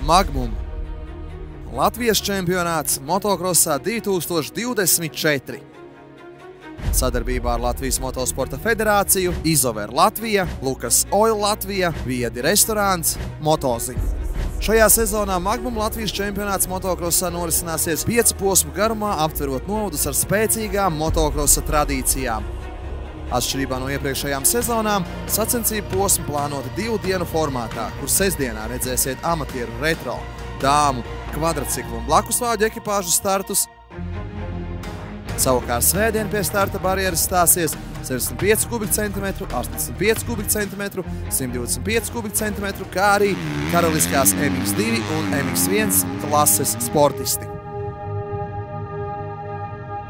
Magnum. Latvijas čempionāts motokrosā 2024. Sadarbībā ar Latvijas Motosporta federāciju, Izover Latvija, Lukas Oil Latvija, Viedi restorāns, Motozip. Šajā sezonā Magnum Latvijas čempionāts motokrosā norisināsies 5 posmu garumā, aptverot novadus ar spēcīgām motokrosa tradīcijām. Atšķirībā no iepriekšējām sezonām, sacensību posmu plānoti 2 dienu formātā, kur sestdienā redzēsiet amatieru retro, dāmu, kvadrciklu un blakusvāģu ekipāžu startus. Savukārt svētdien pie starta barjeras stāsies 65 kubikcentimetru, 85 kubikcentimetru, 125 kubikcentimetru, kā arī karaliskās MX2 un MX1 klases sportisti.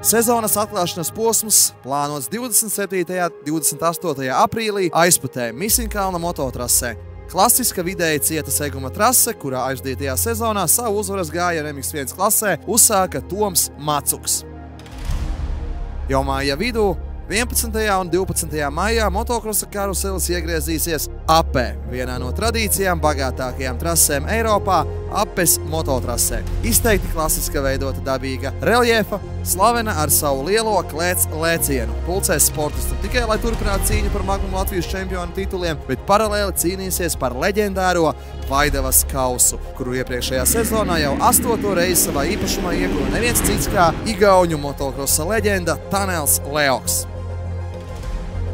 Sezonas atklāšanas posms plānots 27. un 28. aprīlī Aizputē Misiņkalna mototrasē. Klasiska vidēji cieta seguma trase, kurā aizdītajā sezonā savu uzvaras gājienu MX1 klasē uzsāka Toms Macuks. Jau māja vidū 11. un 12. maijā motokrosa karuselis iegriezīsies Apē, vienā no tradīcijām bagātākajām trasēm Eiropā, Apes mototrasē. Izteikti klasiska veidota dabīga reljefa, slavena ar savu lielo klēts lēcienu. Pulcēs sportistu tikai, lai turpinātu cīņu par Magnum Latvijas čempionu tituliem, bet paralēli cīnīsies par leģendāro Vaidavas kausu, kuru iepriekšējā sezonā jau 8. reizi savā īpašumā ieguva neviens cits kā igauņu motokrosa leģenda Tanels Leoks.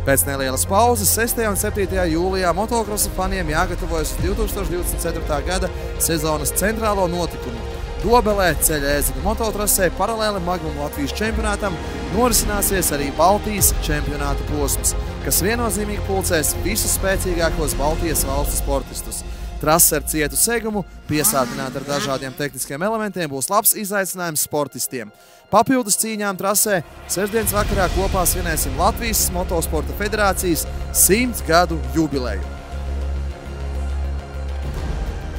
Pēc nelielas pauzes 6. un 7. jūlijā motokrosa faniem jāgatavojas uz 2024. gada sezonas centrālo notikumu. Dobelē ceļa ēziņu mototrasē paralēli Magnum Latvijas čempionātam norisināsies arī Baltijas čempionāta posms, kas viennozīmīgi pulcēs visus spēcīgākos Baltijas valstu sportistus. Trase ar cietu segumu, piesātināta ar dažādiem tehniskiem elementiem, būs labs izaicinājums sportistiem. Papildus cīņām trasē sestdienas vakarā kopā svinēsim Latvijas Motosporta federācijas 100 gadu jubileju.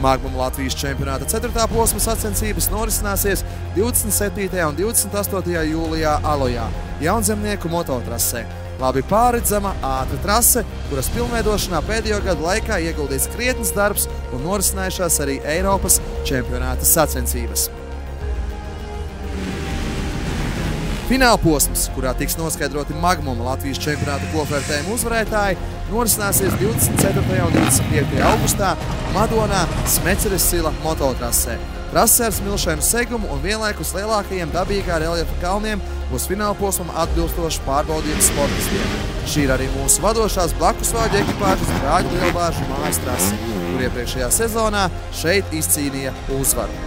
Magnum Latvijas čempionāta 4. posma sacensības norisināsies 27. un 28. jūlijā Alojā, Jaunzemnieku mototrasē. Labi pārredzama, ātra trase, kuras pilnveidošanā pēdējo gadu laikā ieguldīts krietns darbs un norisinājušās arī Eiropas čempionāta sacensības. Finālposms, kurā tiks noskaidroti Magnum Latvijas čempionāta kopvērtējumu uzvarētāji, norisināsies 24. un 25. augustā Madonā Smeceres Sila mototrasē. Trase ar smilšainu segumu un vienlaikus lielākajiem dabīgā reljefa kalniem būs finālposmam atbilstoši pārbaudījums sportistiem. Šī ir arī mūsu vadošās blakusvāģu ekipāžas Brāļu lielbāžu mājas trase, kur iepriekšējā sezonā šeit izcīnīja uzvaru.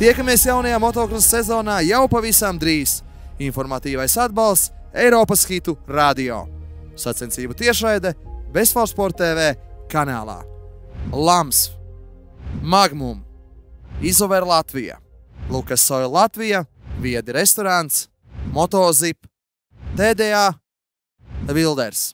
Tiekamies jaunajā motokrosa sezonā jau pavisam drīz. Informatīvais atbalsts Eiropas hitu radio. Sacensību tiešraide Bezfals Sport TV kanālā. Lams, Magnum, Izover Latvija, Lukas Oil Latvija, Viedi restorāns, Motozip, TDA, Wilders.